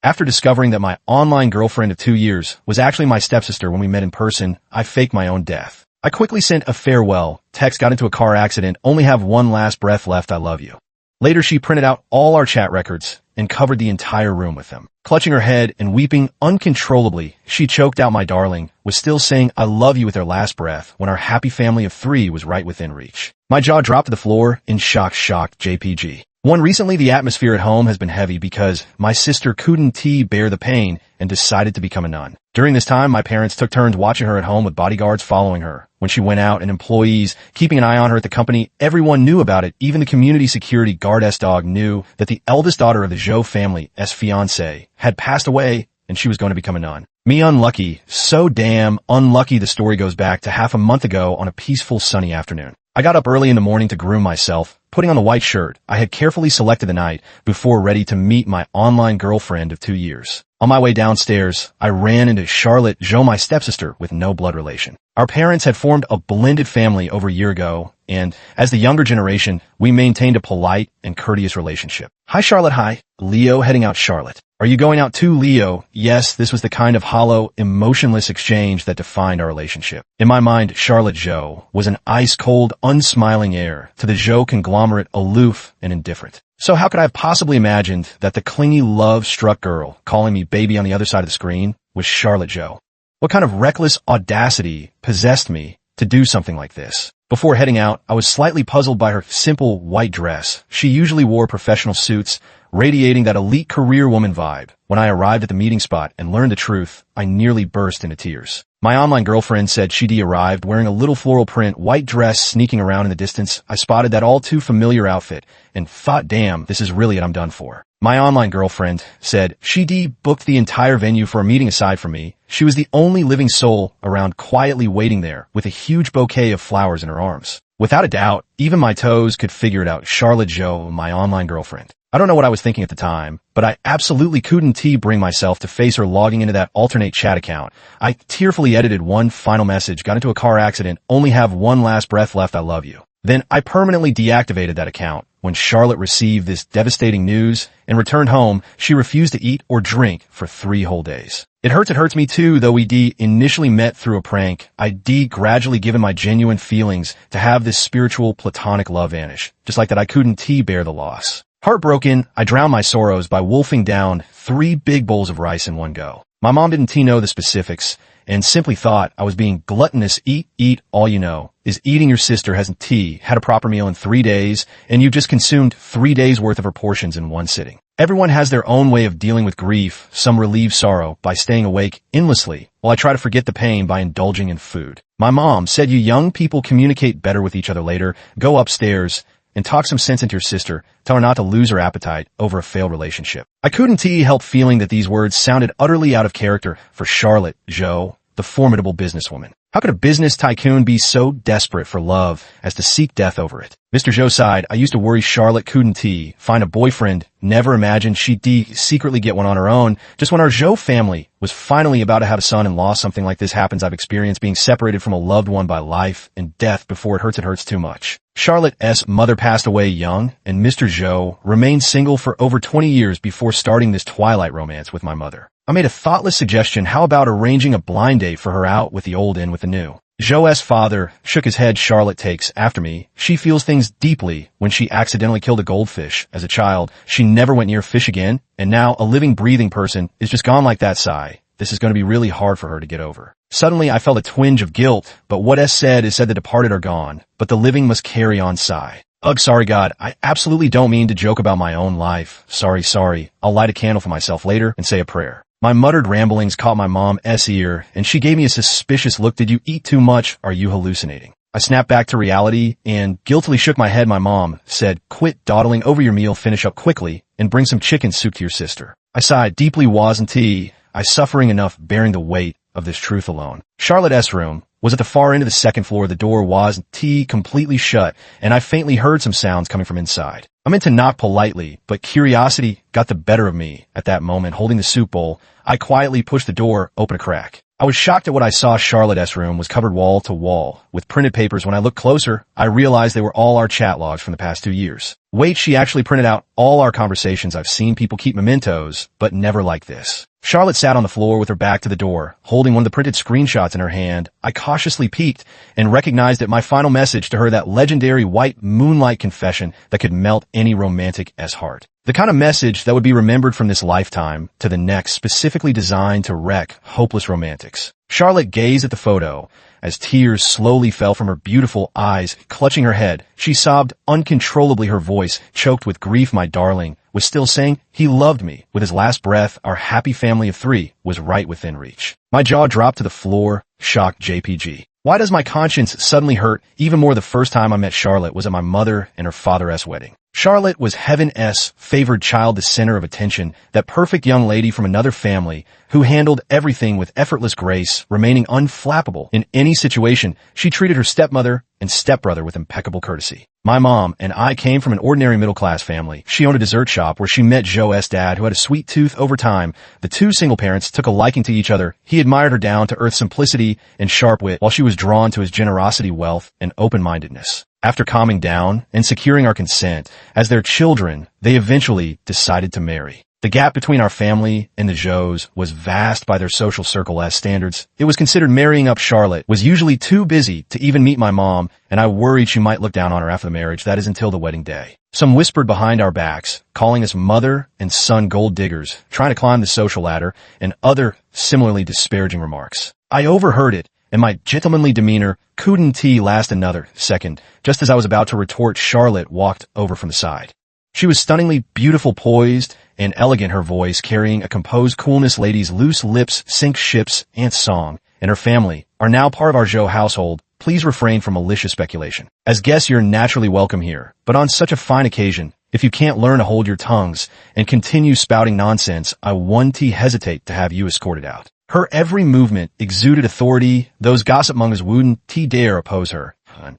After discovering that my online girlfriend of 2 years was actually my stepsister when we met in person, I faked my own death. I quickly sent a farewell text, got into a car accident, only have one last breath left, I love you. Later, she printed out all our chat records and covered the entire room with them. Clutching her head and weeping uncontrollably, she choked out my darling, was still saying I love you with her last breath when our happy family of 3 was right within reach. My jaw dropped to the floor in shock, JPG. Recently, the atmosphere at home has been heavy because my sister couldn't bear the pain and decided to become a nun. During this time, my parents took turns watching her at home with bodyguards following her. When she went out and employees keeping an eye on her at the company, everyone knew about it. Even the community security guard S-Dog knew that the eldest daughter of the Zhou family, S-Fiancé, had passed away and she was going to become a nun. Me unlucky, so damn unlucky. The story goes back to half a month ago on a peaceful sunny afternoon. I got up early in the morning to groom myself, putting on the white shirt I had carefully selected the night before, ready to meet my online girlfriend of 2 years. On my way downstairs, I ran into Charlotte Zhou, my stepsister with no blood relation. Our parents had formed a blended family over a year ago, and as the younger generation, we maintained a polite and courteous relationship. Hi, Charlotte. Hi. Leo heading out. Charlotte. Are you going out too, Leo? Yes, this was the kind of hollow, emotionless exchange that defined our relationship. In my mind, Charlotte Zhou was an ice-cold, unsmiling heir to the Zhou conglomerate, aloof and indifferent. So how could I have possibly imagined that the clingy, love-struck girl calling me baby on the other side of the screen was Charlotte Zhou? What kind of reckless audacity possessed me to do something like this? Before heading out, I was slightly puzzled by her simple white dress. She usually wore professional suits, radiating that elite career woman vibe. When I arrived at the meeting spot and learned the truth, I nearly burst into tears. My online girlfriend said she'd arrived wearing a little floral print white dress. Sneaking around in the distance, I spotted that all too familiar outfit and thought, damn, this is really it, I'm done for. My online girlfriend said she'd booked the entire venue for a meeting aside from me. She was the only living soul around, quietly waiting there with a huge bouquet of flowers in her arms. Without a doubt, even my toes could figure it out. Charlotte Zhou, my online girlfriend. I don't know what I was thinking at the time, but I absolutely couldn't bring myself to face her logging into that alternate chat account. I tearfully edited one final message, got into a car accident, only have one last breath left, I love you. Then I permanently deactivated that account. When Charlotte received this devastating news and returned home, she refused to eat or drink for 3 whole days. It hurts me too, though we initially met through a prank. I gradually given my genuine feelings to have this spiritual platonic love vanish. Just like that, I couldn't bear the loss. Heartbroken, I drowned my sorrows by wolfing down 3 big bowls of rice in one go. My mom didn't know the specifics and simply thought I was being gluttonous. Eat, all you know is eating. Your sister hasn't had a proper meal in 3 days, and you just consumed 3 days worth of her portions in one sitting. Everyone has their own way of dealing with grief. Some relieve sorrow by staying awake endlessly, while I try to forget the pain by indulging in food. My mom said you young people communicate better with each other later. Go upstairs and talk some sense into your sister. Tell her not to lose her appetite over a failed relationship. I couldn't help feeling that these words sounded utterly out of character for Charlotte Zhou, the formidable businesswoman. How could a business tycoon be so desperate for love as to seek death over it? Mr. Zhou sighed. I used to worry Charlotte couldn't find a boyfriend. Never imagined she'd secretly get one on her own. Just when our Zhou family was finally about to have a son-in-law, something like this happens. I've experienced being separated from a loved one by life and death before it hurts too much. Charlotte's mother passed away young, and Mr. Zhou remained single for over 20 years before starting this twilight romance with my mother. I made a thoughtless suggestion. How about arranging a blind date for her, out with the old, in with the new? Zhou's father shook his head. Charlotte takes after me. She feels things deeply. When she accidentally killed a goldfish as a child, she never went near fish again, and now a living, breathing person is just gone like that. Sigh. This is going to be really hard for her to get over. Suddenly, I felt a twinge of guilt, but what is said the departed are gone, but the living must carry on. Sigh. Ugh, sorry God, I absolutely don't mean to joke about my own life. Sorry. I'll light a candle for myself later and say a prayer. My muttered ramblings caught my mom's ear, and she gave me a suspicious look. Did you eat too much? Are you hallucinating? I snapped back to reality and guiltily shook my head. My mom said, quit dawdling over your meal, finish up quickly, and bring some chicken soup to your sister. I sighed deeply. Wasn't I suffering enough bearing the weight of this truth alone? Charlotte's room was at the far end of the second floor. The door was completely shut, and I faintly heard some sounds coming from inside. I meant to knock politely, but curiosity got the better of me at that moment. Holding the soup bowl, I quietly pushed the door open a crack. I was shocked at what I saw. Charlotte's room was covered wall to wall with printed papers. When I looked closer, I realized they were all our chat logs from the past 2 years. Wait, she actually printed out all our conversations. I've seen people keep mementos, but never like this. Charlotte sat on the floor with her back to the door, holding one of the printed screenshots in her hand. I cautiously peeked and recognized that my final message to her, that legendary white moonlight confession that could melt any romantic-s heart. The kind of message that would be remembered from this lifetime to the next, specifically designed to wreck hopeless romantics. Charlotte gazed at the photo as tears slowly fell from her beautiful eyes. Clutching her head, she sobbed uncontrollably, her voice choked with grief. My darling was still saying he loved me. With his last breath, our happy family of 3 was right within reach. My jaw dropped to the floor, shocked JPG. Why does my conscience suddenly hurt even more? The first time I met Charlotte was at my mother and her father's wedding. Charlotte was heaven's favored child, the center of attention, that perfect young lady from another family who handled everything with effortless grace, remaining unflappable in any situation. She treated her stepmother and stepbrother with impeccable courtesy. My mom and I came from an ordinary middle-class family. She owned a dessert shop where she met Joe's dad, who had a sweet tooth. Over time, the 2 single parents took a liking to each other. He admired her down-to-earth simplicity and sharp wit, while she was drawn to his generosity, wealth, and open-mindedness. After calming down and securing our consent as their children, they eventually decided to marry. The gap between our family and the Joes was vast by their social circle-esque standards. It was considered marrying up. Charlotte was usually too busy to even meet my mom, and I worried she might look down on her after the marriage, that is until the wedding day. Some whispered behind our backs, calling us mother and son gold diggers, trying to climb the social ladder, and other similarly disparaging remarks. I overheard it, and my gentlemanly demeanor couldn't last another second. Just as I was about to retort, Charlotte walked over from the side. She was stunningly beautiful, poised and elegant, her voice carrying a composed coolness. Ladies' loose lips sink ships. Aunt Song and her family are now part of our Zhou household. Please refrain from malicious speculation. As guests, you're naturally welcome here, but on such a fine occasion, if you can't learn to hold your tongues and continue spouting nonsense, I won't hesitate to have you escorted out. Her every movement exuded authority. Those gossip mongers wouldn't dare oppose her.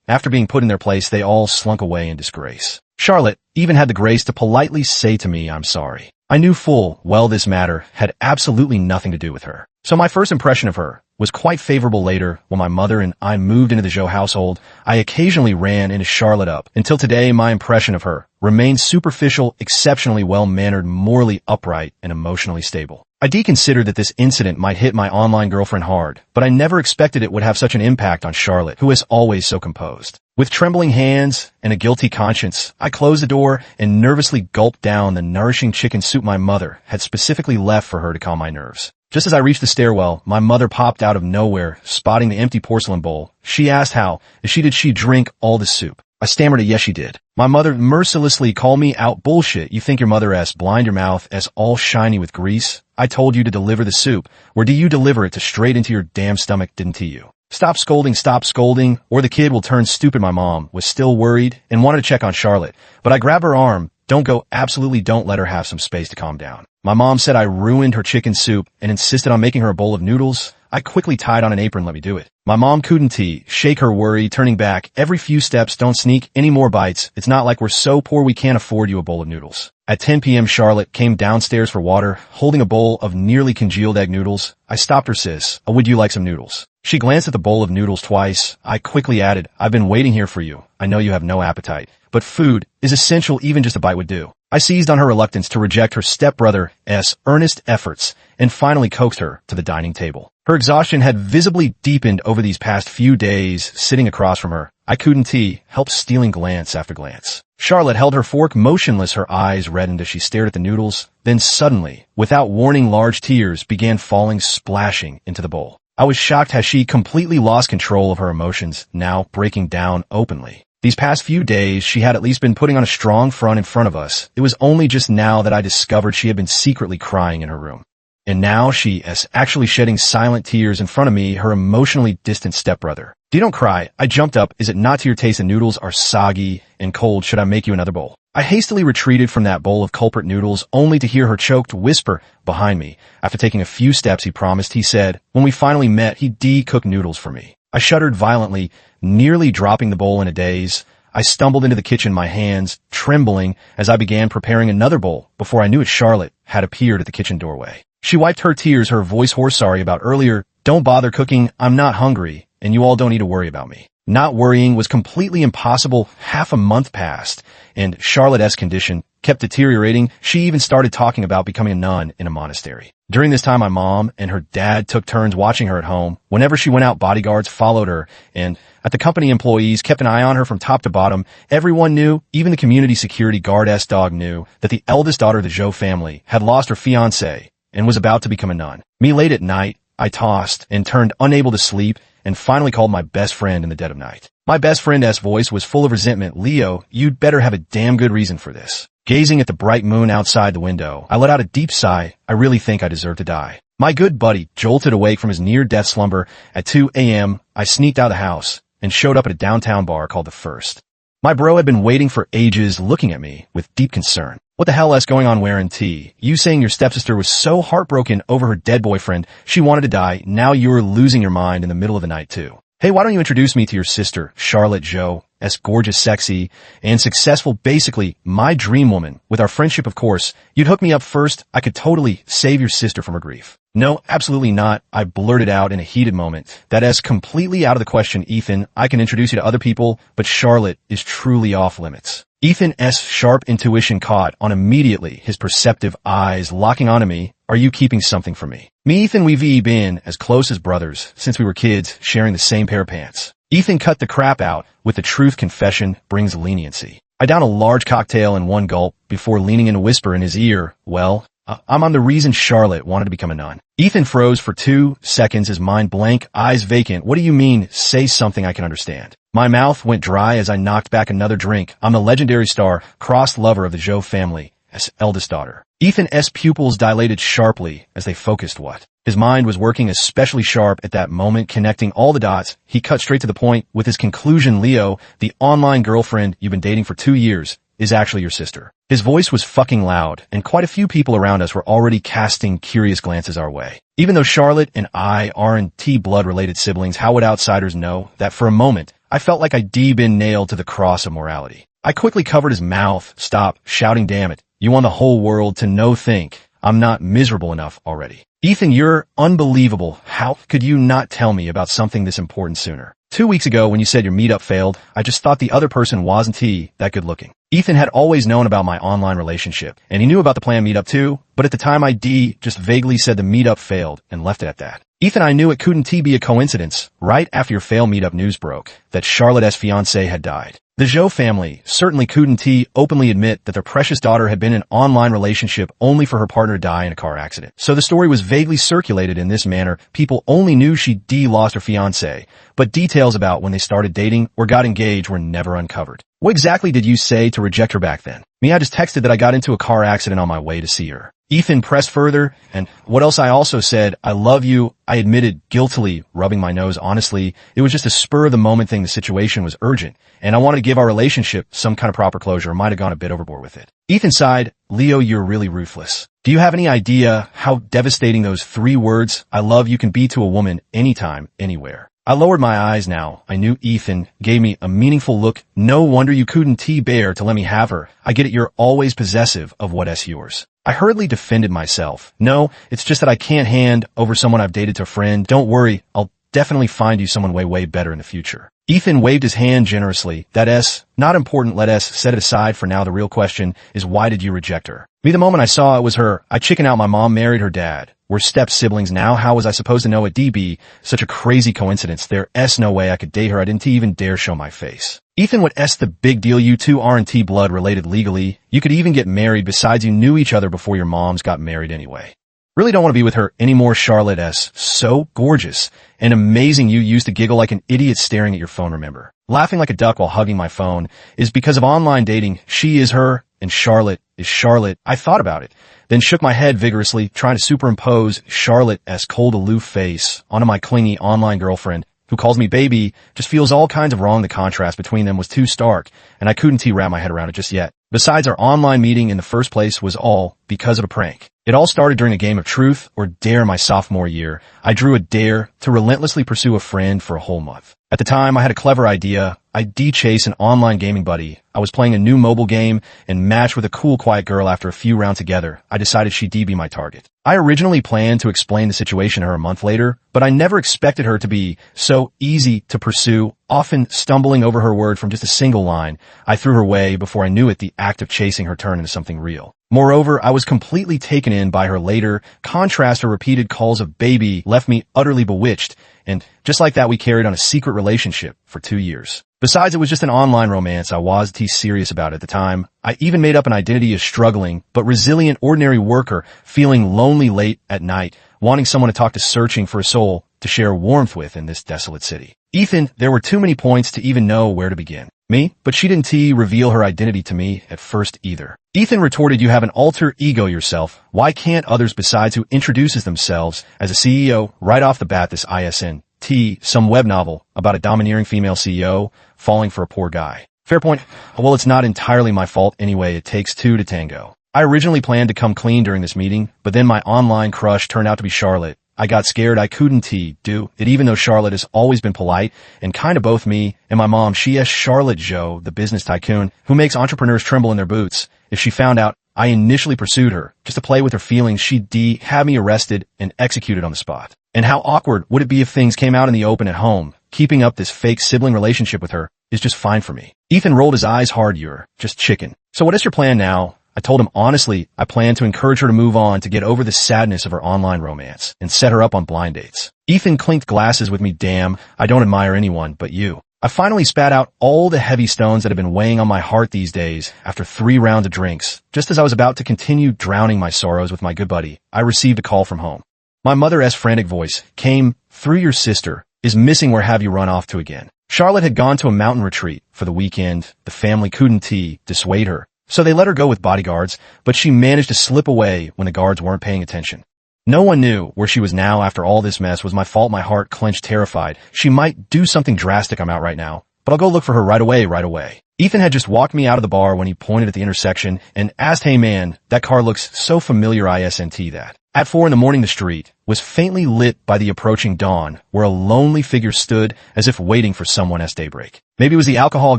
After being put in their place, they all slunk away in disgrace. Charlotte even had the grace to politely say to me, "I'm sorry." I knew full well this matter had absolutely nothing to do with her. So my first impression of her was quite favorable. Later, when my mother and I moved into the Zhou household, I occasionally ran into Charlotte up. Until today, my impression of her remains superficial, exceptionally well-mannered, morally upright, and emotionally stable. I considered that this incident might hit my online girlfriend hard, but I never expected it would have such an impact on Charlotte, who is always so composed. With trembling hands and a guilty conscience, I closed the door and nervously gulped down the nourishing chicken soup my mother had specifically left for her to calm my nerves. Just as I reached the stairwell, my mother popped out of nowhere, spotting the empty porcelain bowl. She asked how, did she drink all the soup? I stammered a yes, she did. My mother mercilessly called me out. Bullshit, you think your mother blind your mouth all shiny with grease? I told you to deliver the soup. Or do you deliver it straight into your damn stomach, didn't you? Stop scolding, or the kid will turn stupid. My mom was still worried and wanted to check on Charlotte, but I grabbed her arm. Don't go, absolutely don't let her have some space to calm down. My mom said I ruined her chicken soup and insisted on making her a bowl of noodles. I quickly tied on an apron, let me do it. My mom couldn't shake her worry, turning back every few steps. Don't sneak any more bites. It's not like we're so poor we can't afford you a bowl of noodles. At 10 p.m. Charlotte came downstairs for water, holding a bowl of nearly congealed egg noodles. I stopped her. Sis, would you like some noodles? She glanced at the bowl of noodles twice. I quickly added, I've been waiting here for you. I know you have no appetite, but food is essential. Even just a bite would do. I seized on her reluctance to reject her stepbrother's earnest efforts and finally coaxed her to the dining table. Her exhaustion had visibly deepened over these past few days. Sitting across from her, I couldn't help stealing glance after glance. Charlotte held her fork motionless, her eyes reddened as she stared at the noodles. Then suddenly, without warning, large tears began falling, splashing into the bowl. I was shocked how she completely lost control of her emotions, now breaking down openly. These past few days, she had at least been putting on a strong front in front of us. It was only just now that I discovered she had been secretly crying in her room. And now she is actually shedding silent tears in front of me, her emotionally distant stepbrother. Don't cry. I jumped up. Is it not to your taste the noodles are soggy and cold? Should I make you another bowl? I hastily retreated from that bowl of culprit noodles, only to hear her choked whisper behind me. After taking a few steps, he promised, he said, when we finally met, he'd cook noodles for me. I shuddered violently, nearly dropping the bowl in a daze. I stumbled into the kitchen, my hands trembling as I began preparing another bowl. Before I knew it, Charlotte had appeared at the kitchen doorway. She wiped her tears, her voice hoarse. Sorry about earlier. Don't bother cooking. I'm not hungry, and you all don't need to worry about me. Not worrying was completely impossible. Half a month passed, and Charlotte's condition kept deteriorating. She even started talking about becoming a nun in a monastery. During this time, my mom and her dad took turns watching her at home. Whenever she went out, bodyguards followed her, and at the company, employees kept an eye on her from top to bottom. Everyone knew, even the community security guard-s dog knew, that the eldest daughter of the Zhou family had lost her fiancé and was about to become a nun. Me, late at night, I tossed and turned, unable to sleep, and finally called my best friend in the dead of night. My best friend's voice was full of resentment. "Leo, you'd better have a damn good reason for this." Gazing at the bright moon outside the window, I let out a deep sigh. I really think I deserve to die. My good buddy jolted awake from his near-death slumber. At 2 a.m., I sneaked out of the house and showed up at a downtown bar called The First. My bro had been waiting for ages, looking at me with deep concern. "What the hell is going on wearing tea? You saying your stepsister was so heartbroken over her dead boyfriend, she wanted to die. Now you're losing your mind in the middle of the night too. Hey, why don't you introduce me to your sister, Charlotte Zhou, as gorgeous, sexy, and successful, basically my dream woman. With our friendship, of course, you'd hook me up first. I could totally save your sister from her grief." "No, absolutely not," I blurted out in a heated moment. "That is completely out of the question, Ethan. I can introduce you to other people, but Charlotte is truly off limits." Ethan's sharp intuition caught on immediately, his perceptive eyes locking onto me. "Are you keeping something from me?" Me, Ethan, we've been as close as brothers since we were kids, sharing the same pair of pants. Ethan cut the crap out with the truth. Confession brings leniency. I downed a large cocktail in one gulp before leaning in to whisper in his ear, "Well, I'm the reason Charlotte wanted to become a nun." Ethan froze for 2 seconds, his mind blank, eyes vacant. "What do you mean? Say something I can understand." My mouth went dry as I knocked back another drink. "I'm the legendary star-crossed lover of the Zhou family, as eldest daughter." Ethan's pupils dilated sharply as they focused. What? His mind was working especially sharp at that moment, connecting all the dots. He cut straight to the point with his conclusion. "Leo, the online girlfriend you've been dating for 2 years, is actually your sister." His voice was fucking loud, and quite a few people around us were already casting curious glances our way. Even though Charlotte and I aren't blood-related siblings, how would outsiders know? That for a moment, I felt like I'd been nailed to the cross of morality. I quickly covered his mouth. "Stop shouting, damn it. You want the whole world to know. Think I'm not miserable enough already." "Ethan, you're unbelievable. How could you not tell me about something this important sooner? 2 weeks ago when you said your meetup failed, I just thought the other person wasn't that good looking." Ethan had always known about my online relationship, and he knew about the planned meetup too, but at the time I just vaguely said the meetup failed and left it at that. "Ethan, I knew it couldn't be a coincidence. Right after your failed meetup, news broke that Charlotte's fiancé had died. The Zhou family certainly couldn't openly admit that their precious daughter had been in an online relationship only for her partner to die in a car accident. So the story was vaguely circulated in this manner. People only knew she lost her fiancé, but details about when they started dating or got engaged were never uncovered." "What exactly did you say to reject her back then?" "Me, I just texted that I got into a car accident on my way to see her." Ethan pressed further. "And what else?" "I also said, I love you," I admitted guiltily, rubbing my nose. "Honestly, it was just a spur-of-the-moment thing. The situation was urgent, and I wanted to give our relationship some kind of proper closure. I might have gone a bit overboard with it." Ethan sighed. "Leo, you're really ruthless. Do you have any idea how devastating those 3 words, 'I love you,' can be to a woman anytime, anywhere?" I lowered my eyes now. I knew Ethan gave me a meaningful look. "No wonder you couldn't bear to let me have her. I get it, you're always possessive of what's yours." I hurriedly defended myself. "No, it's just that I can't hand over someone I've dated to a friend. Don't worry, I'll definitely find you someone way better in the future." Ethan waved his hand generously. "That's not important. Let us set it aside for now. The real question is, why did you reject her?" Me, the moment I saw it was her, I chickened out. My mom married her dad. We're step-siblings now. How was I supposed to know it'd be such a crazy coincidence? There's no way I could date her. I didn't even dare show my face. "Ethan, what's the big deal? You two aren't blood-related legally. You could even get married. Besides, you knew each other before your moms got married anyway. Really don't want to be with her anymore. Charlotte's so gorgeous and amazing. You used to giggle like an idiot staring at your phone, remember? Laughing like a duck while hugging my phone is because of online dating. She is her, and Charlotte is Charlotte." I thought about it, then shook my head vigorously, trying to superimpose Charlotte's cold, aloof face onto my clingy online girlfriend, who calls me baby. Just feels all kinds of wrong. The contrast between them was too stark, and I couldn't wrap my head around it just yet. Besides, our online meeting in the first place was all because of a prank. It all started during a game of truth or dare my sophomore year. I drew a dare to relentlessly pursue a friend for a whole month. At the time, I had a clever idea. I'd chase an online gaming buddy. I was playing a new mobile game and matched with a cool, quiet girl. After a few rounds together, I decided she'd be my target. I originally planned to explain the situation to her a month later, but I never expected her to be so easy to pursue. often stumbling over her word from just a single line. I threw her way before I knew it, the act of chasing her turned into something real. Moreover, I was completely taken in by her later. Contrast her repeated calls of baby left me utterly bewitched, and just like that we carried on a secret relationship for 2 years. Besides, it was just an online romance. I was serious about it at the time. I even made up an identity as struggling, but resilient ordinary worker, feeling lonely late at night, wanting someone to talk to, searching for a soul to share warmth with in this desolate city. Ethan, there were too many points to even know where to begin. Me? But she didn't reveal her identity to me at first either. Ethan retorted, you have an alter ego yourself. Why can't others besides who introduces themselves as a CEO right off the bat? This ISNT, some web novel about a domineering female CEO falling for a poor guy. Fair point. Well, it's not entirely my fault anyway. It takes two to tango. I originally planned to come clean during this meeting, but then my online crush turned out to be Charlotte. I got scared. I couldn't do it even though Charlotte has always been polite and kind of both me and my mom. She is Charlotte Joe, the business tycoon who makes entrepreneurs tremble in their boots. If she found out I initially pursued her just to play with her feelings, she'd have me arrested and executed on the spot. And how awkward would it be if things came out in the open at home? Keeping up this fake sibling relationship with her is just fine for me. Ethan rolled his eyes hard. You're just chicken. So what is your plan now? I told him honestly, I plan to encourage her to move on, to get over the sadness of her online romance and set her up on blind dates. Ethan clinked glasses with me. Damn, I don't admire anyone but you. I finally spat out all the heavy stones that had been weighing on my heart these days after 3 rounds of drinks. Just as I was about to continue drowning my sorrows with my good buddy, I received a call from home. My mother's frantic voice came through. Your sister is missing. Where have you run off to again? Charlotte had gone to a mountain retreat for the weekend. The family couldn't dissuade her, so they let her go with bodyguards, but she managed to slip away when the guards weren't paying attention. No one knew where she was now after all this mess. Was my fault. My heart clenched, terrified. She might do something drastic. I'm out right now, but I'll go look for her right away. Ethan had just walked me out of the bar when he pointed at the intersection and asked, hey man, that car looks so familiar. ISNT that. At 4 in the morning, the street was faintly lit by the approaching dawn, where a lonely figure stood as if waiting for someone at daybreak. Maybe it was the alcohol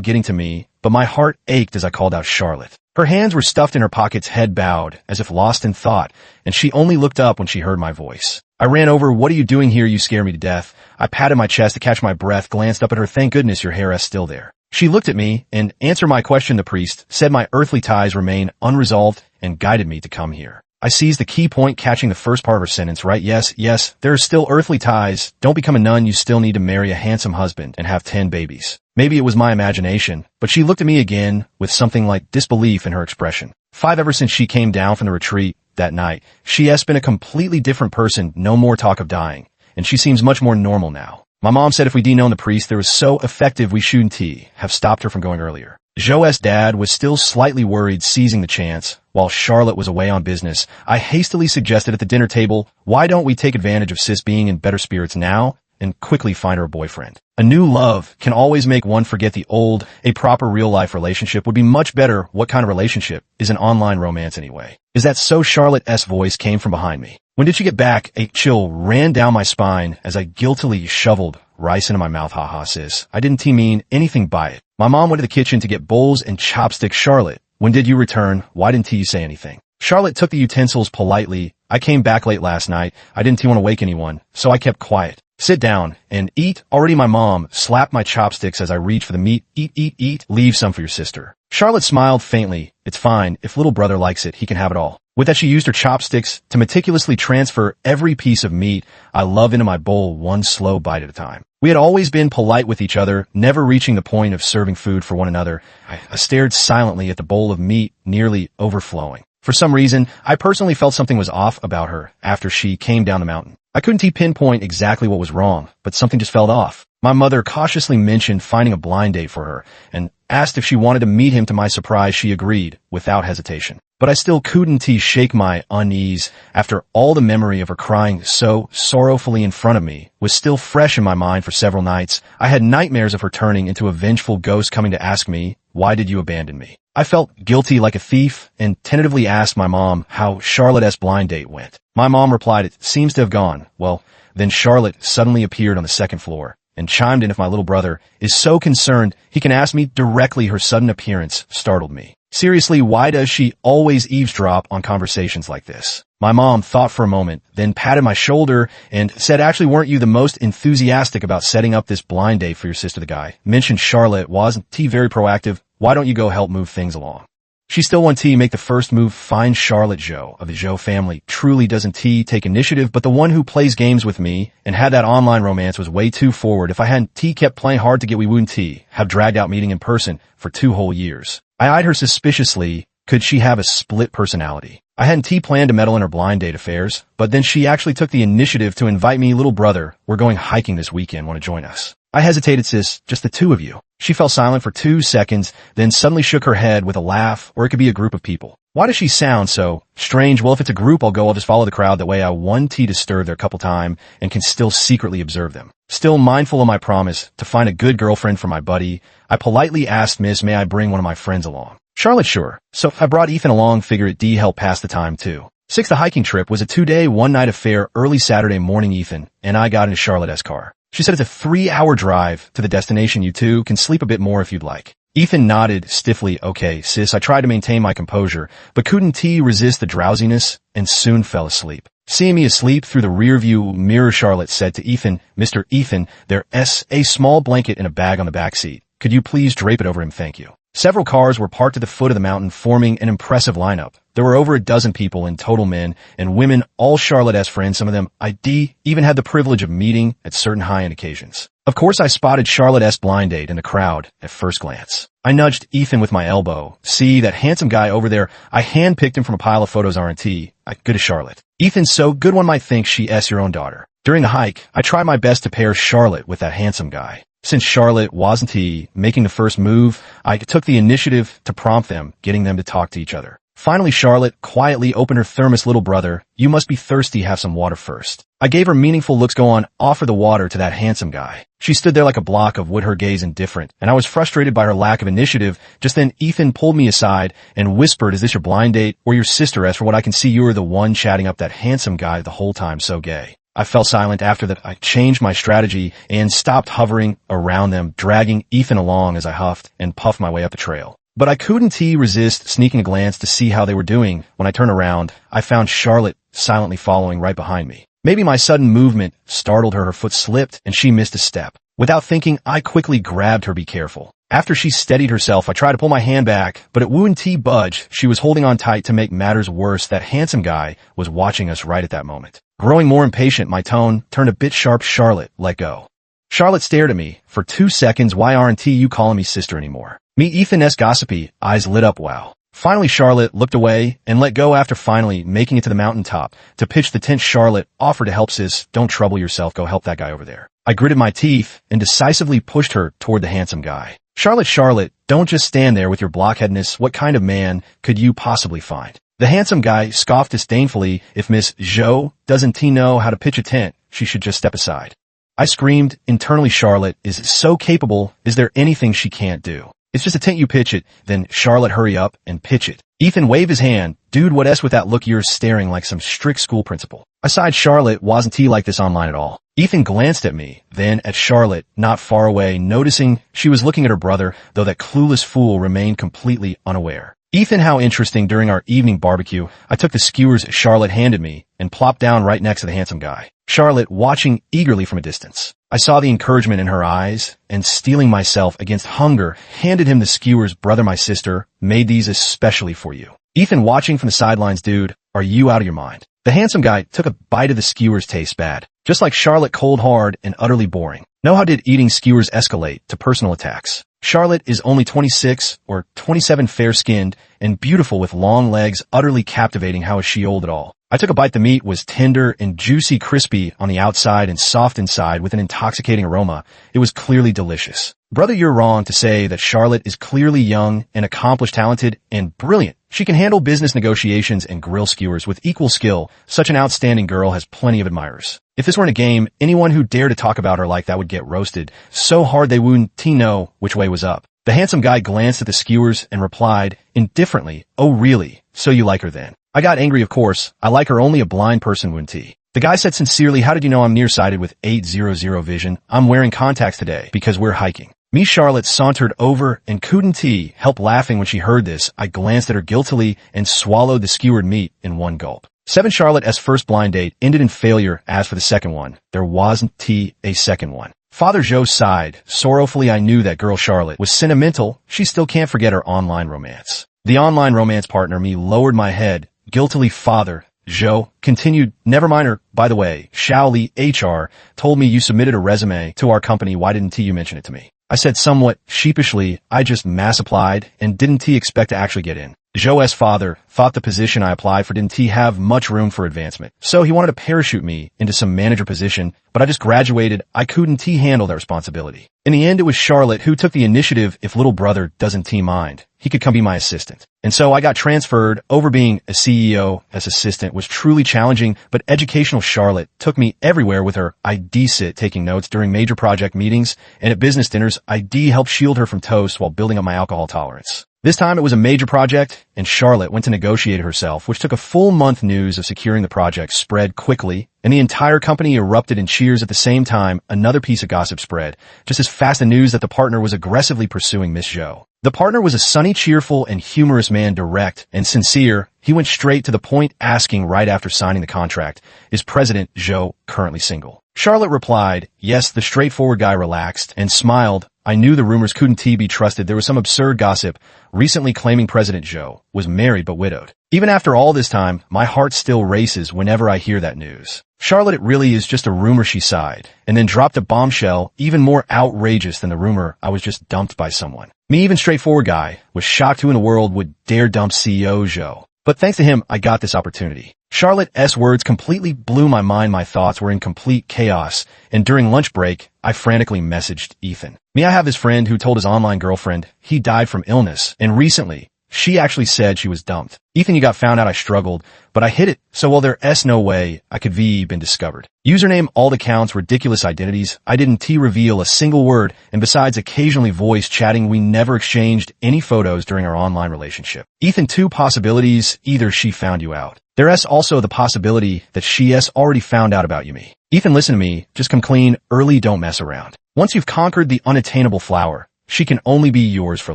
getting to me, but my heart ached as I called out Charlotte. Her hands were stuffed in her pockets, head bowed, as if lost in thought, and she only looked up when she heard my voice. I ran over. What are you doing here? You scare me to death. I patted my chest to catch my breath, glanced up at her. Thank goodness your hair is still there. She looked at me and answered my question. The priest said my earthly ties remain unresolved and guided me to come here. I seized the key point, catching the first part of her sentence right. Yes, there are still earthly ties. Don't become a nun. You still need to marry a handsome husband and have 10 babies. Maybe it was my imagination, but she looked at me again with something like disbelief in her expression. 5 ever since she came down from the retreat that night, she has been a completely different person. No more talk of dying, and she seems much more normal now. My mom said if we'd known the priest there was so effective, we shouldn't have stopped her from going earlier. Joe's dad was still slightly worried, seizing the chance. While Charlotte was away on business, I hastily suggested at the dinner table, why don't we take advantage of sis being in better spirits now and quickly find her a boyfriend? A new love can always make one forget the old. A proper real-life relationship would be much better. What kind of relationship is an online romance anyway? Is that so? Charlotte's voice came from behind me. When did she get back? A chill ran down my spine as I guiltily shoveled rice into my mouth. Haha, sis. I didn't mean anything by it. My mom went to the kitchen to get bowls and chopsticks. Charlotte, when did you return? Why didn't you say anything? Charlotte took the utensils politely. I came back late last night. I didn't want to wake anyone, so I kept quiet. Sit down and eat. Already. My mom slapped my chopsticks as I reached for the meat. Eat. Leave some for your sister. Charlotte smiled faintly. It's fine. If little brother likes it, he can have it all. With that, she used her chopsticks to meticulously transfer every piece of meat I love into my bowl, one slow bite at a time. We had always been polite with each other, never reaching the point of serving food for one another. I stared silently at the bowl of meat nearly overflowing. For some reason, I personally felt something was off about her after she came down the mountain. I couldn't pinpoint exactly what was wrong, but something just felt off. My mother cautiously mentioned finding a blind date for her and asked if she wanted to meet him. To my surprise, she agreed without hesitation. But I still couldn't shake my unease after all the memory of her crying so sorrowfully in front of me was still fresh in my mind for several nights. I had nightmares of her turning into a vengeful ghost coming to ask me, why did you abandon me? I felt guilty like a thief and tentatively asked my mom how Charlotte's blind date went. My mom replied, it seems to have gone. Well, then Charlotte suddenly appeared on the second floor and chimed in, if my little brother is so concerned, he can ask me directly. Her sudden appearance startled me. Seriously, why does she always eavesdrop on conversations like this? My mom thought for a moment, then patted my shoulder and said, actually, weren't you the most enthusiastic about setting up this blind date for your sister, the guy? Mentioned Charlotte, wasn't T very proactive? Why don't you go help move things along? She still wants T make the first move, find Charlotte Joe of the Joe family. Truly doesn't T take initiative, but the one who plays games with me and had that online romance was way too forward. If I hadn't T kept playing hard to get we wouldn't T have dragged out meeting in person for 2 whole years. I eyed her suspiciously. Could she have a split personality? I hadn't T planned to meddle in her blind date affairs, but then she actually took the initiative to invite me, little brother, we're going hiking this weekend, want to join us? I hesitated, sis, just the 2 of you. She fell silent for 2 seconds, then suddenly shook her head with a laugh, or it could be a group of people. Why does she sound so strange? Well, if it's a group, I'll just follow the crowd. That way I won't T disturb their couple time and can still secretly observe them. Still mindful of my promise to find a good girlfriend for my buddy, I politely asked Miss, may I bring one of my friends along? Charlotte, sure. So I brought Ethan along, figure it D help pass the time too. 6th, the hiking trip was a 2-day, 1-night affair. Early Saturday morning, Ethan and I got into Charlotte's car. She said it's a 3-hour drive to the destination. You two can sleep a bit more if you'd like. Ethan nodded stiffly. Okay, sis. I tried to maintain my composure, but couldn't T resist the drowsiness and soon fell asleep. Seeing me asleep through the rearview mirror, Charlotte said to Ethan, Mr. Ethan, there's a small blanket in a bag on the back seat. Could you please drape it over him? Thank you. Several cars were parked at the foot of the mountain, forming an impressive lineup. There were over a dozen people in total, men and women, all Charlotte's friends. Some of them I even had the privilege of meeting at certain high-end occasions. Of course, I spotted Charlotte's blind date in the crowd at first glance. I nudged Ethan with my elbow. See that handsome guy over there? I handpicked him from a pile of photos, R&T. Good as Charlotte. Ethan's so good one might think she's your own daughter. During the hike, I tried my best to pair Charlotte with that handsome guy. Since Charlotte wasn't making the first move, I took the initiative to prompt them, getting them to talk to each other. Finally, Charlotte quietly opened her thermos. Little brother, you must be thirsty, have some water first. I gave her meaningful looks. Go on, offer the water to that handsome guy. She stood there like a block of wood, her gaze indifferent, and I was frustrated by her lack of initiative. Just then, Ethan pulled me aside and whispered, is this your blind date or your sister? As for what I can see, you were the one chatting up that handsome guy the whole time, so gay. I fell silent. After that, I changed my strategy and stopped hovering around them, dragging Ethan along as I huffed and puffed my way up the trail. But I couldn't resist sneaking a glance to see how they were doing. When I turned around, I found Charlotte silently following right behind me. Maybe my sudden movement startled her. Her foot slipped and she missed a step. Without thinking, I quickly grabbed her. Be careful. After she steadied herself, I tried to pull my hand back, but it wouldn't budge. She was holding on tight. To make matters worse, that handsome guy was watching us right at that moment. Growing more impatient, my tone turned a bit sharp. Charlotte, let go. Charlotte stared at me for 2 seconds. Why aren't you calling me sister anymore? Me, Ethan's gossipy eyes lit up. Wow. Finally, Charlotte looked away and let go. After finally making it to the mountaintop to pitch the tent, Charlotte offered to help. Sis, don't trouble yourself. Go help that guy over there. I gritted my teeth and decisively pushed her toward the handsome guy. Charlotte, don't just stand there with your blockheadness. What kind of man could you possibly find? The handsome guy scoffed disdainfully. If Miss Joe doesn't know how to pitch a tent, she should just step aside. I screamed internally. Charlotte is so capable. Is there anything she can't do? It's just a tent, you pitch it. Then Charlotte, hurry up and pitch it. Ethan waved his hand. Dude, what's with that look? You're staring like some strict school principal. I sighed. Charlotte wasn't like this online at all. Ethan glanced at me, then at Charlotte, not far away, noticing she was looking at her brother, though that clueless fool remained completely unaware. Ethan, how interesting. During our evening barbecue, I took the skewers Charlotte handed me and plopped down right next to the handsome guy. Charlotte watching eagerly from a distance. I saw the encouragement in her eyes and, steeling myself against hunger, handed him the skewers. Brother, my sister made these especially for you. Ethan watching from the sidelines. Dude, are you out of your mind? The handsome guy took a bite of the skewers. Taste bad. Just like Charlotte, cold, hard, and utterly boring. Know how did eating skewers escalate to personal attacks? Charlotte is only 26 or 27, fair-skinned and beautiful with long legs, utterly captivating. How is she old at all? I took a bite. The meat was tender and juicy, crispy on the outside and soft inside with an intoxicating aroma. It was clearly delicious. Brother, you're wrong to say that Charlotte is clearly young and accomplished, talented, and brilliant. She can handle business negotiations and grill skewers with equal skill. Such an outstanding girl has plenty of admirers. If this weren't a game, anyone who dared to talk about her like that would get roasted so hard they wouldn't know which way was up. The handsome guy glanced at the skewers and replied indifferently, oh really? So you like her then? I got angry. Of course, I like her. Only a blind person wouldn't. The guy said sincerely, how did you know I'm nearsighted with 800 vision? I'm wearing contacts today because we're hiking. Me Charlotte sauntered over and couldn't help laughing when she heard this. I glanced at her guiltily and swallowed the skewered meat in one gulp. 7 Charlotte's first blind date ended in failure. As for the second one, there wasn't a second one. Father Joe sighed. Sorrowfully, I knew that girl Charlotte was sentimental. She still can't forget her online romance. The online romance partner, me, lowered my head. Guiltily, Father Joe continued, never mind her. By the way, Shaoli HR told me you submitted a resume to our company. Why didn't you mention it to me? I said somewhat sheepishly, I just mass applied and didn't expect to actually get in. Joe's father thought the position I applied for didn't have much room for advancement, so he wanted to parachute me into some manager position, but I just graduated. I couldn't handle that responsibility. In the end, it was Charlotte who took the initiative. If little brother doesn't mind, he could come be my assistant. And so I got transferred over. Being a CEO as assistant was truly challenging, but educational Charlotte took me everywhere with her. I'd sit taking notes during major project meetings, and at business dinners, I'd help shield her from toast while building up my alcohol tolerance. This time it was a major project, and Charlotte went to negotiate herself, which took a full month. News of securing the project spread quickly, and the entire company erupted in cheers at the same time. Another piece of gossip spread just as fast. The news that the partner was aggressively pursuing Miss Joe. The partner was a sunny, cheerful, and humorous man, direct and sincere. He went straight to the point, asking right after signing the contract, is President Joe currently single? Charlotte replied, yes. The straightforward guy relaxed and smiled. I knew the rumors couldn't be trusted. There was some absurd gossip recently claiming President Joe was married but widowed. Even after all this time, my heart still races whenever I hear that news. Charlotte, it really is just a rumor, she sighed, and then dropped a bombshell even more outrageous than the rumor. I was just dumped by someone. Me, even straightforward guy, was shocked who in the world would dare dump CEO Joe. But thanks to him, I got this opportunity. Charlotte's words completely blew my mind. My thoughts were in complete chaos, and during lunch break, I frantically messaged Ethan. Me, I have this friend who told his online girlfriend he died from illness, and recently, she actually said she was dumped. Ethan, you got found out. I struggled, but I hid it, so while there's no way I could been discovered. Username, alt accounts, ridiculous identities. I didn't reveal a single word, and besides occasionally voice chatting, we never exchanged any photos during our online relationship. Ethan, 2 possibilities. Either she found you out. There's also the possibility that she's already found out about you. Me. Ethan, listen to me. Just come clean early. Don't mess around. Once you've conquered the unattainable flower, she can only be yours for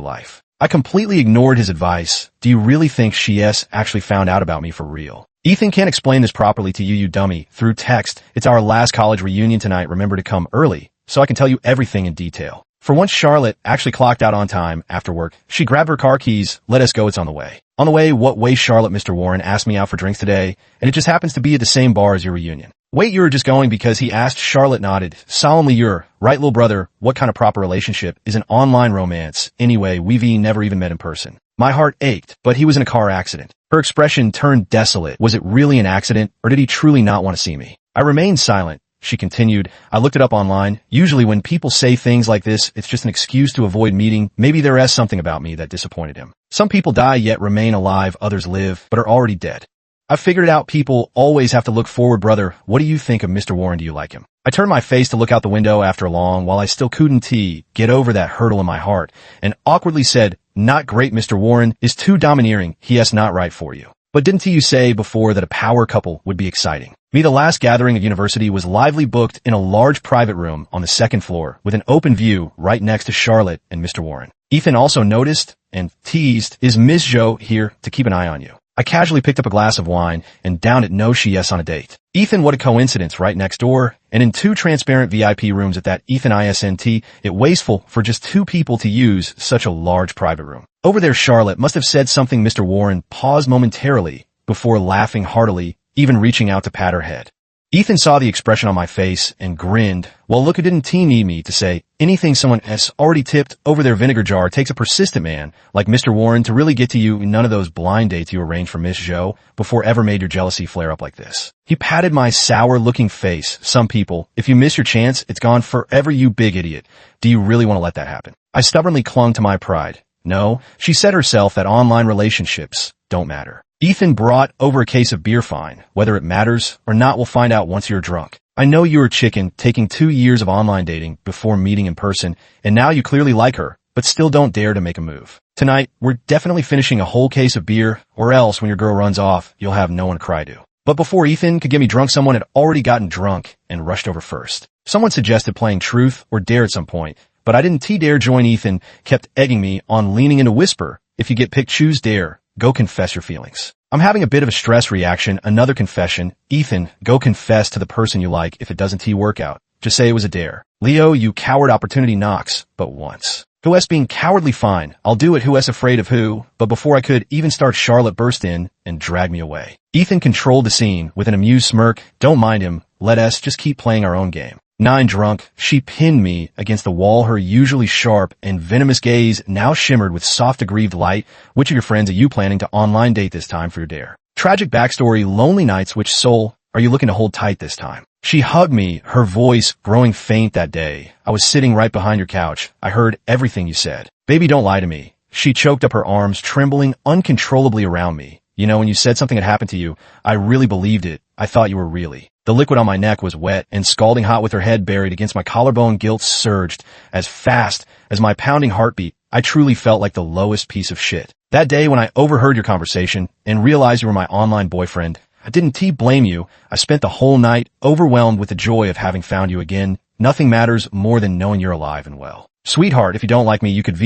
life. I completely ignored his advice. Do you really think she's actually found out about me for real? Ethan, can't explain this properly to you, you dummy. Through text. It's our last college reunion tonight. Remember to come early so I can tell you everything in detail. For once, Charlotte actually clocked out on time after work. She grabbed her car keys. Let us go. It's on the way. On the way, what way, Charlotte? Mr. Warren asked me out for drinks today, and it just happens to be at the same bar as your reunion. Wait, you're just going because he asked? Charlotte nodded. Solemnly, you're right, little brother. What kind of proper relationship is an online romance? Anyway, we've never even met in person. My heart ached, but he was in a car accident. Her expression turned desolate. Was it really an accident, or did he truly not want to see me? I remained silent. She continued, I looked it up online. Usually when people say things like this, it's just an excuse to avoid meeting. Maybe there is something about me that disappointed him. Some people die yet remain alive, others live, but are already dead. I figured it out. People always have to look forward, brother. What do you think of Mr. Warren? Do you like him? I turned my face to look out the window after long, while I still couldn't get over that hurdle in my heart, and awkwardly said, not great. Mr. Warren is too domineering. He is not right for you. But didn't you say before that a power couple would be exciting? Me, the last gathering at university was lively, booked in a large private room on the 2nd floor with an open view right next to Charlotte and Mr. Warren. Ethan also noticed and teased, is Miss Joe here to keep an eye on you? I casually picked up a glass of wine and downed it. No, she's on a date. Ethan, what a coincidence, right next door, and in 2 transparent VIP rooms at that. Ethan, isn't it wasteful for just 2 people to use such a large private room? Over there, Charlotte must have said something. Mr. Warren paused momentarily before laughing heartily, even reaching out to pat her head. Ethan saw the expression on my face and grinned. Well, look, it didn't need me to say anything. Someone has already tipped over their vinegar jar. Takes a persistent man like Mr. Warren to really get to you. None of those blind dates you arranged for Miss Joe before ever made your jealousy flare up like this. He patted my sour-looking face. Some people, if you miss your chance, it's gone forever, you big idiot. Do you really want to let that happen? I stubbornly clung to my pride. No, she said herself that online relationships don't matter. Ethan brought over a case of beer. Fine. Whether it matters or not, we'll find out once you're drunk. I know you're a chicken, taking 2 years of online dating before meeting in person, and now you clearly like her, but still don't dare to make a move. Tonight, we're definitely finishing a whole case of beer, or else when your girl runs off, you'll have no one to cry to. But before Ethan could get me drunk, someone had already gotten drunk and rushed over first. Someone suggested playing truth or dare at some point, but I didn't dare join. Ethan kept egging me on, leaning in to whisper, if you get picked, choose dare. Go confess your feelings. I'm having a bit of a stress reaction. Another confession. Ethan, go confess to the person you like if it doesn't work out. Just say it was a dare. Leo, you coward, opportunity knocks but once. Who's being cowardly? Fine. I'll do it. Who's afraid of who? But before I could even start, Charlotte burst in and dragged me away. Ethan controlled the scene with an amused smirk. Don't mind him. Let us just keep playing our own game. 9 drunk, she pinned me against the wall, her usually sharp and venomous gaze now shimmered with soft aggrieved light. Which of your friends are you planning to online date this time for your dare? Tragic backstory, lonely nights. Which soul are you looking to hold tight this time? She hugged me, her voice growing faint. That day, I was sitting right behind your couch. I heard everything you said. Baby, don't lie to me. She choked up, her arms trembling uncontrollably around me. You know, when you said something had happened to you, I really believed it. I thought you were really. The liquid on my neck was wet and scalding hot. With her head buried against my collarbone, guilt surged as fast as my pounding heartbeat. I truly felt like the lowest piece of shit. That day when I overheard your conversation and realized you were my online boyfriend, I didn't blame you. I spent the whole night overwhelmed with the joy of having found you again. Nothing matters more than knowing you're alive and well. Sweetheart, if you don't like me, you could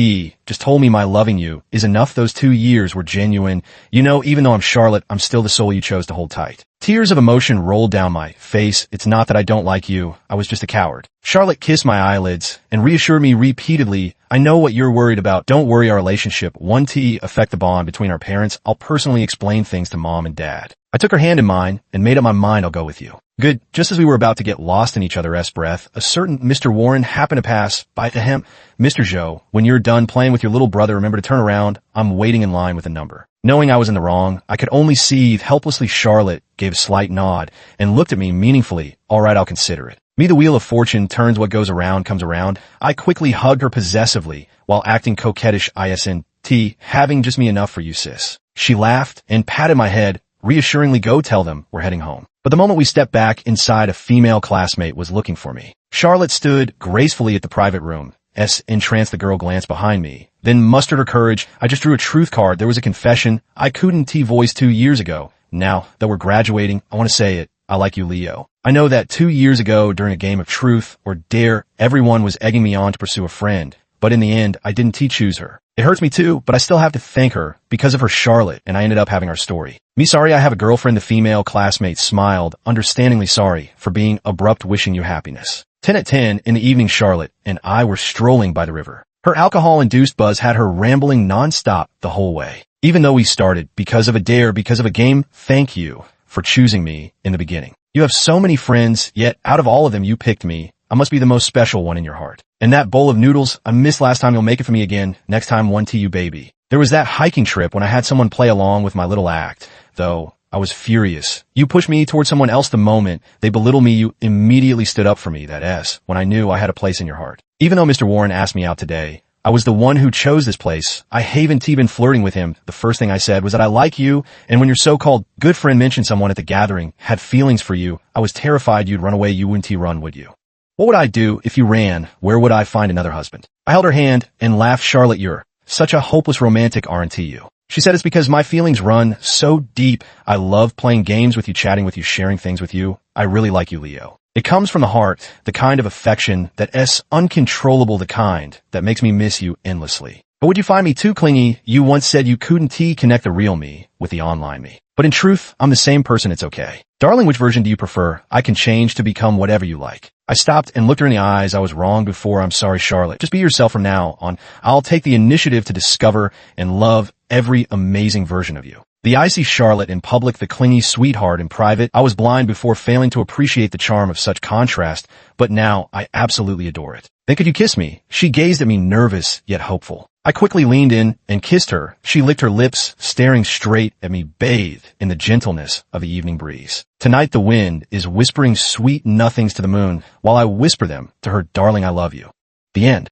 just told me my loving you is enough. Those 2 years were genuine. You know, even though I'm Charlotte, I'm still the soul you chose to hold tight. Tears of emotion rolled down my face. It's not that I don't like you. I was just a coward. Charlotte kissed my eyelids and reassured me repeatedly. I know what you're worried about. Don't worry, our relationship won't affect the bond between our parents. I'll personally explain things to Mom and Dad. I took her hand in mine and made up my mind I'll go with you. Good. Just as we were about to get lost in each other's breath, a certain Mr. Warren happened to pass by. To him, Mr. Joe, when you're done playing with your little brother, remember to turn around. I'm waiting in line with a number. Knowing I was in the wrong, I could only seethe helplessly. Charlotte gave a slight nod and looked at me meaningfully. All right, I'll consider it. Me, the wheel of fortune turns. What goes around comes around. I quickly hugged her possessively while acting coquettish. ISNT, having just me enough for you, sis. She laughed and patted my head reassuringly. Go tell them we're heading home. But the moment we stepped back inside, a female classmate was looking for me. Charlotte stood gracefully at the private room. Entranced, the girl glanced behind me, then mustered her courage. I just drew a truth card. There was a confession I couldn't voice 2 years ago. Now that we're graduating, I want to say it. I like you, Leo. I know that 2 years ago, during a game of truth or dare, everyone was egging me on to pursue a friend. But in the end, I didn't choose her. It hurts me too, but I still have to thank her because of her, Charlotte, and I ended up having our story. Me sorry I have a girlfriend. The female classmate smiled, understandingly sorry for being abrupt, wishing you happiness. 10 at 10 in the evening, Charlotte and I were strolling by the river. Her alcohol-induced buzz had her rambling nonstop the whole way. Even though we started because of a dare, because of a game, thank you for choosing me in the beginning. You have so many friends, yet out of all of them you picked me. I must be the most special one in your heart. And that bowl of noodles I missed last time, you'll make it for me again. Next time, one to you, baby. There was that hiking trip when I had someone play along with my little act, though I was furious. You pushed me towards someone else the moment they belittled me. You immediately stood up for me, that S, when I knew I had a place in your heart. Even though Mr. Warren asked me out today, I was the one who chose this place. I haven't been flirting with him. The first thing I said was that I like you, and when your so-called good friend mentioned someone at the gathering had feelings for you, I was terrified you'd run away. You wouldn't run, would you? What would I do if you ran? Where would I find another husband? I held her hand and laughed. Charlotte, you're such a hopeless romantic, aren't you? She said, it's because my feelings run so deep. I love playing games with you, chatting with you, sharing things with you. I really like you, Leo. It comes from the heart, the kind of affection that is uncontrollable, the kind that makes me miss you endlessly. But would you find me too clingy? You once said you couldn't connect the real me with the online me. But in truth, I'm the same person. It's okay. Darling, which version do you prefer? I can change to become whatever you like. I stopped and looked her in the eyes. I was wrong before. I'm sorry, Charlotte. Just be yourself from now on. I'll take the initiative to discover and love every amazing version of you. The icy Charlotte in public, the clingy sweetheart in private. I was blind before, failing to appreciate the charm of such contrast, but now I absolutely adore it. Then could you kiss me? She gazed at me, nervous yet hopeful. I quickly leaned in and kissed her. She licked her lips, staring straight at me, bathed in the gentleness of the evening breeze. Tonight the wind is whispering sweet nothings to the moon, while I whisper them to her. Darling, I love you. The end.